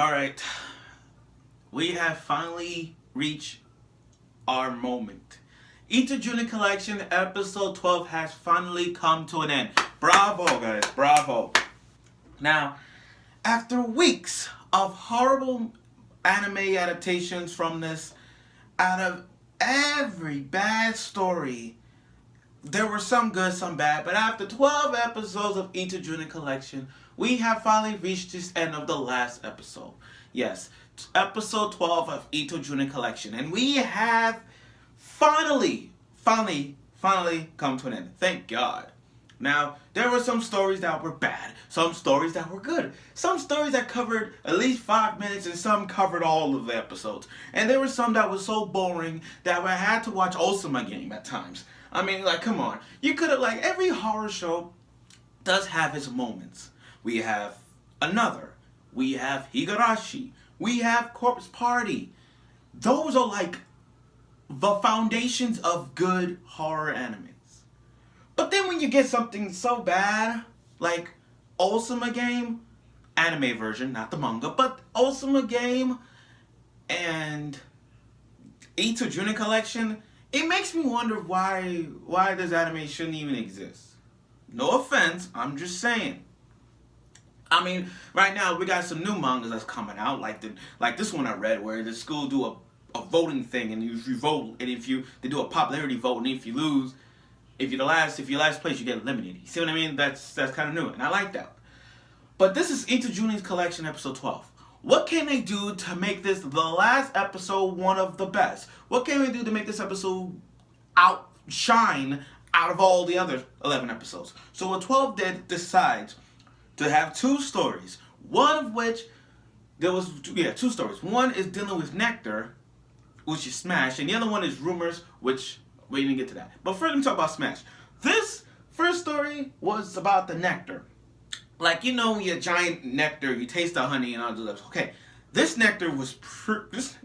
Alright, we have finally reached our moment. Ito Junior Collection episode 12 has finally come to an end. Bravo, guys, bravo. Now, after weeks of horrible anime adaptations from this, out of every bad story, there were some good, some bad, but after 12 episodes of Ito Junior Collection, we have finally reached this end of the last episode. Yes, episode 12 of Ito Junior Collection. And we have finally come to an end. Thank God. Now, there were some stories that were bad, some stories that were good, some stories that covered at least 5 minutes, and some covered all of the episodes. And there were some that was so boring that I had to watch Osama Game at times. I mean, like, come on. You could have, like, every horror show does have its moments. We have Another. We have Higurashi. We have Corpse Party. Those are, like, the foundations of good horror animes. But then when you get something so bad, like Ultima Game, anime version, not the manga, but Ultima Game and Ito Junior Collection, it makes me wonder why this anime shouldn't even exist. No offense, I'm just saying. I mean, right now we got some new mangas that's coming out, like this one I read where the school do a voting thing, and if you vote, and they do a popularity vote, and if you lose, if you're last place, you get eliminated. You see what I mean? That's kind of new, and I like that. But this is Ito Junior's Collection episode 12. What can they do to make this, the last episode, one of the best? What can we do to make this episode outshine out of all the other 11 episodes? So what 12 decides to have two stories. One of which, two stories. One is dealing with Nectar, which is Smash, and the other one is Rumors, which we didn't get to that. But first, let me talk about Smash. This first story was about the nectar. Like, you know, your giant nectar, you taste the honey and all that. Okay, this nectar was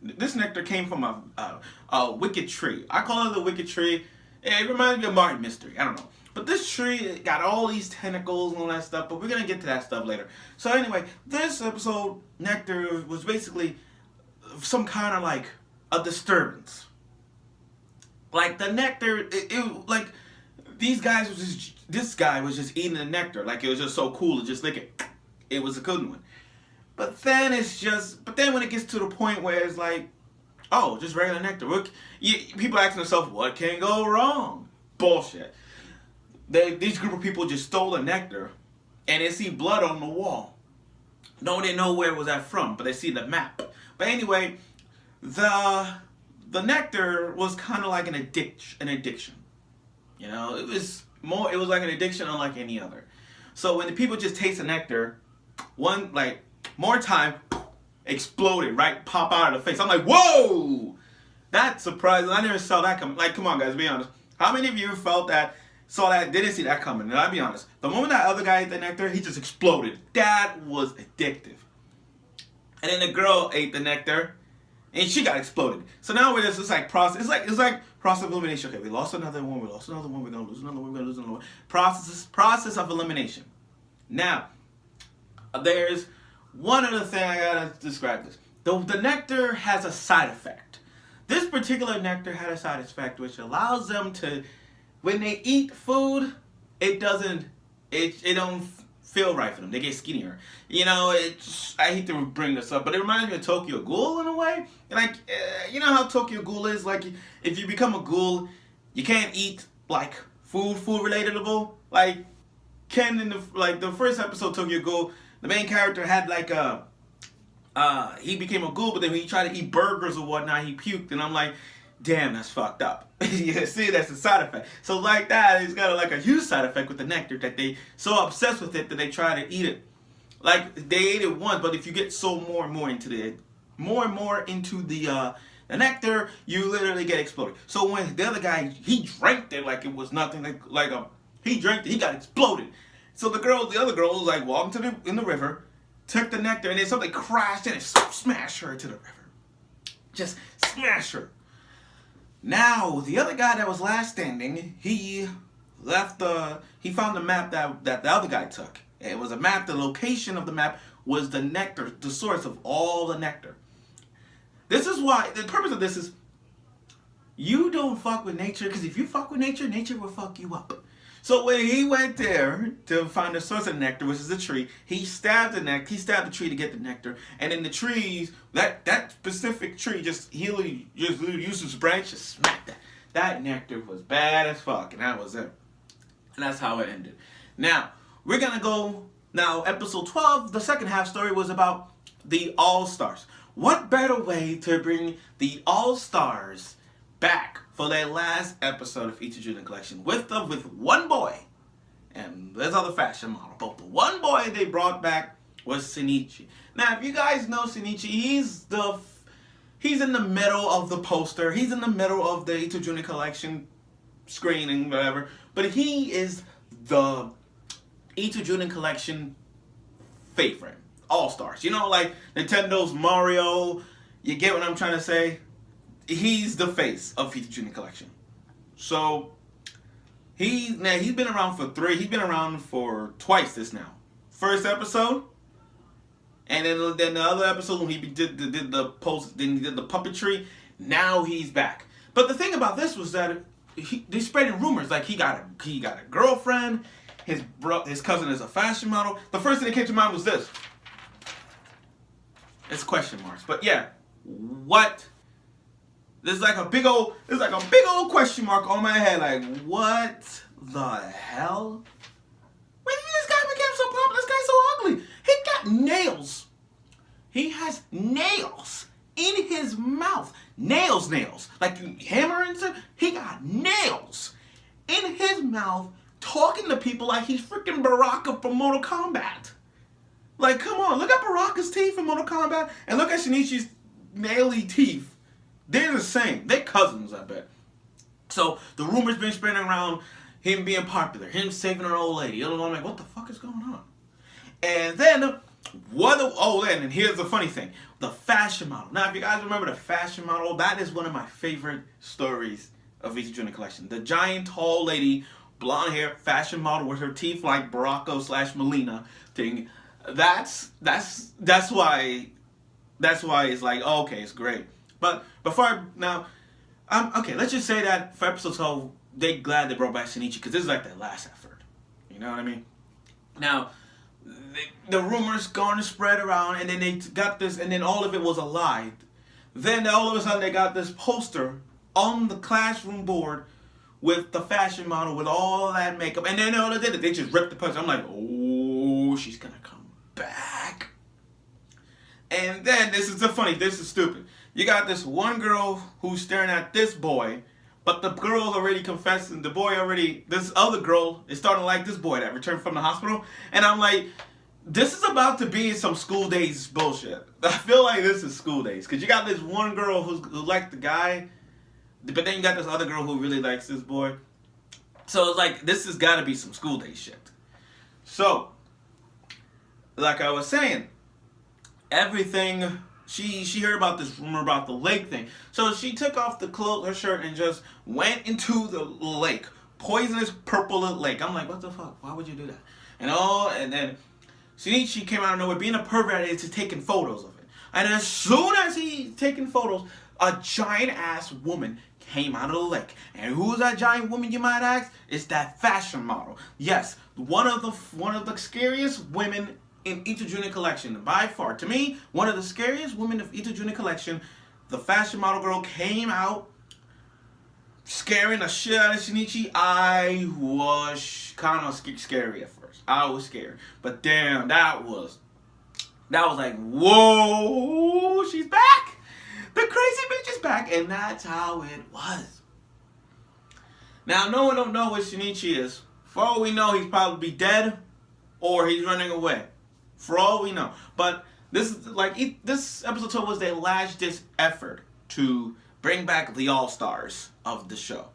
this nectar came from a wicked tree. I call it the wicked tree. It reminds me of Martin Mystery. I don't know. But this tree got all these tentacles and all that stuff, but we're going to get to that stuff later. So anyway, this episode, Nectar, was basically some kind of like a disturbance. Like the nectar, like this guy was just eating the nectar. Like it was just so cool to just lick it. It was a good one. But then when it gets to the point where it's like, oh, just regular nectar. People asking themselves, what can go wrong? Bullshit. These group of people just stole the nectar, and they see blood on the wall. No, they know where it was that from, but they see the map. But anyway, the nectar was kind of like an addiction. You know, it was like an addiction unlike any other. So when the people just taste the nectar, more time, exploded, right? Pop out of the face. I'm like, whoa! That's surprising. I never saw that coming. Like, come on, guys, be honest. How many of you saw that, didn't see that coming? And I'll be honest. The moment that other guy ate the nectar, he just exploded. That was addictive. And then the girl ate the nectar, and she got exploded. So now we're just like process. It's like process of elimination. Okay, we lost another one. We're gonna lose another one. We're gonna lose another one. Process of elimination. Now, there's one other thing I gotta describe this. The nectar has a side effect. This particular nectar had a side effect which allows them to, when they eat food, it don't feel right for them. They get skinnier. You know, I hate to bring this up, but it reminds me of Tokyo Ghoul in a way. Like, you know how Tokyo Ghoul is? Like, if you become a ghoul, you can't eat, like, food relatable. Like, Ken in the first episode Tokyo Ghoul, the main character had, like, he became a ghoul, but then when he tried to eat burgers or whatnot, he puked, and I'm like, damn, that's fucked up. You see, that's a side effect. So like that, it's got like a huge side effect with the nectar that they so obsessed with it that they try to eat it. Like they ate it once, but if you get so more and more into the nectar, you literally get exploded. So when the other guy, he drank it like it was nothing. He drank it, he got exploded. So the other girl was like walking in the river, took the nectar, and then something crashed in and smashed her into the river. Just smash her. Now, the other guy that was last standing, he found the map that the other guy took. It was a map, the location of the map was the nectar, the source of all the nectar. This is why, the purpose of this is, you don't fuck with nature, because if you fuck with nature, nature will fuck you up. So when he went there to find the source of nectar, which is the tree, he stabbed the tree to get the nectar, and in the trees, that specific tree he used his branches, smacked that. That nectar was bad as fuck, and that was it. And that's how it ended. Now, we're gonna go, episode 12, the second half story was about the All-Stars. What better way to bring the All-Stars back for their last episode of Each Junior Collection with one boy, and there's other fashion model, but the one boy they brought back was Souichi. Now, if you guys know Souichi, he's in the middle of the poster, he's in the middle of the Each Junior Collection screening, whatever, but he is the Each Junior Collection favorite, All-Stars. You know, like Nintendo's Mario, you get what I'm trying to say? He's the face of Each Junior Collection. So he's been around for twice this now. First episode, and then the other episode when he did the puppetry. Now he's back. But the thing about this was that they spreading rumors like he got a girlfriend. His cousin is a fashion model. The first thing that came to mind was this. It's question marks, but yeah, what? There's like a big old question mark on my head. Like, what the hell? When did this guy become so popular? This guy's so ugly. He got nails. He has nails in his mouth. Nails. Like you hammer into. He got nails in his mouth, talking to people like he's freaking Baraka from Mortal Kombat. Like, come on, look at Baraka's teeth in Mortal Kombat, and look at Shinichi's naily teeth. They're the same. They're cousins, I bet. So the rumors been spreading around him being popular, him saving an old lady. I'm like, what the fuck is going on? And then and here's the funny thing: the fashion model. Now, if you guys remember the fashion model, that is one of my favorite stories of Each Junior Collection. The giant, tall lady, blonde hair, fashion model with her teeth like Barako/Melina thing. That's why it's like, oh, okay, it's great. But okay, let's just say that for episode 12, they glad they brought back Shinichi because this is like their last effort. You know what I mean? Now, the rumors going to spread around, and then they got this, and then all of it was a lie. Then all of a sudden they got this poster on the classroom board with the fashion model with all that makeup, and then all they did, they just ripped the poster. I'm like, oh, she's gonna come back. And then this is stupid. You got this one girl who's staring at this boy, but the girl's already confessing. This other girl is starting to like this boy that returned from the hospital. And I'm like, this is about to be some School Days bullshit. I feel like this is School Days. Because you got this one girl who liked the guy, but then you got this other girl who really likes this boy. So it's like, this has got to be some School Days shit. So, like I was saying, everything... She heard about this rumor about the lake thing. So she took off her shirt, and just went into the lake. Poisonous purple lake. I'm like, what the fuck? Why would you do that? And then Shinichi came out of nowhere, being a pervert, is taking photos of it. And as soon as he's taking photos, a giant ass woman came out of the lake. And who's that giant woman, you might ask? It's that fashion model. Yes, one of the scariest women in Each Junior Collection. By far, to me, one of the scariest women of Each Junior Collection. The fashion model girl came out, scaring the shit out of Shinichi. I was kind of scary at first. I was scared. But damn, that was like, whoa, she's back. The crazy bitch is back. And that's how it was. Now, no one don't know what Shinichi is. For all we know, he's probably dead or he's running away. For all we know. But this episode 12 was their last ditch effort to bring back the All-Stars of the show.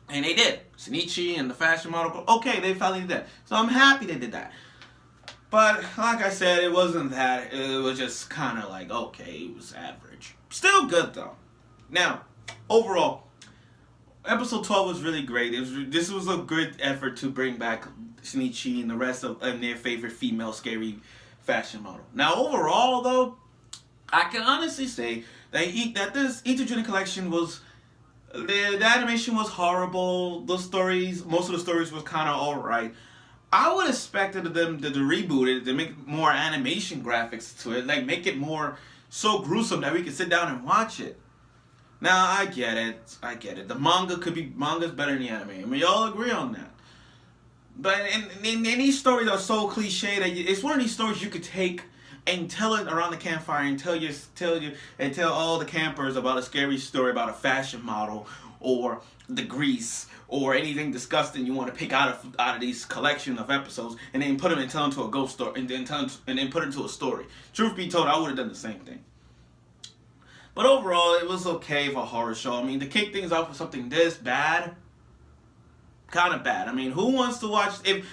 And they did. Shinichi and the fashion model, okay, they finally did that. So I'm happy they did that. But like I said, it wasn't that. It was just kind of like, okay, it was average. Still good though. Now, overall, episode 12 was really great. This was a good effort to bring back Shinichi and the rest of their favorite female scary fashion model. Now, overall, though, I can honestly say that this Eat Junior collection was the animation was horrible. The stories, most of the stories was kind of alright. I would expected them to reboot it, to make more animation graphics to it, like make it more so gruesome that we could sit down and watch it. Now I get it. The manga's better than the anime, and we all agree on that. But in these stories are so cliche that it's one of these stories you could take and tell it around the campfire and tell all the campers about a scary story about a fashion model or the grease or anything disgusting you want to pick out of these collection of episodes, and then put them and tell them to a ghost story, and then put it into a story. Truth be told, I would have done the same thing. But overall, it was okay for a horror show. I mean, to kick things off with something this bad, kind of bad. I mean, who wants to watch if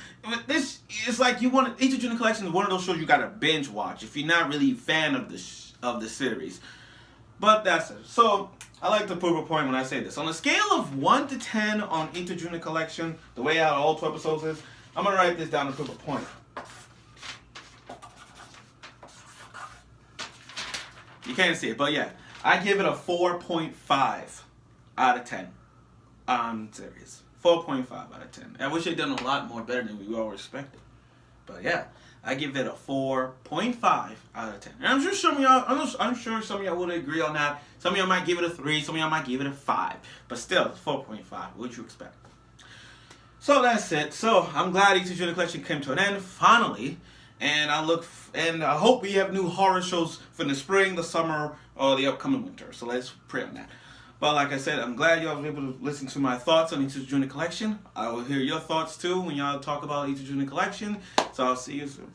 this? It's like you want Eat Junior collection is one of those shows you gotta binge watch if you're not really a fan of the series. But that's it. So I like to prove a point when I say this. On a scale of 1 to 10 on Eat Junior collection, the way out all 2 episodes is, I'm gonna write this down to prove a point. You can't see it, but yeah, I give it a 4.5 out of 10 on series. 4.5 out of 10. I wish they'd done a lot more better than we all expected. But yeah, I give it a 4.5 out of 10. And I'm sure some of y'all would agree on that. Some of y'all might give it a 3, some of y'all might give it a 5. But still, 4.5. What'd you expect? So that's it. So I'm glad Eat Junior collection came to an end, finally. And I hope we have new horror shows for the spring, the summer, or the upcoming winter. So let's pray on that. But like I said, I'm glad y'all was able to listen to my thoughts on Eat Junior collection. I will hear your thoughts too when y'all talk about Eat Junior collection. So I'll see you soon.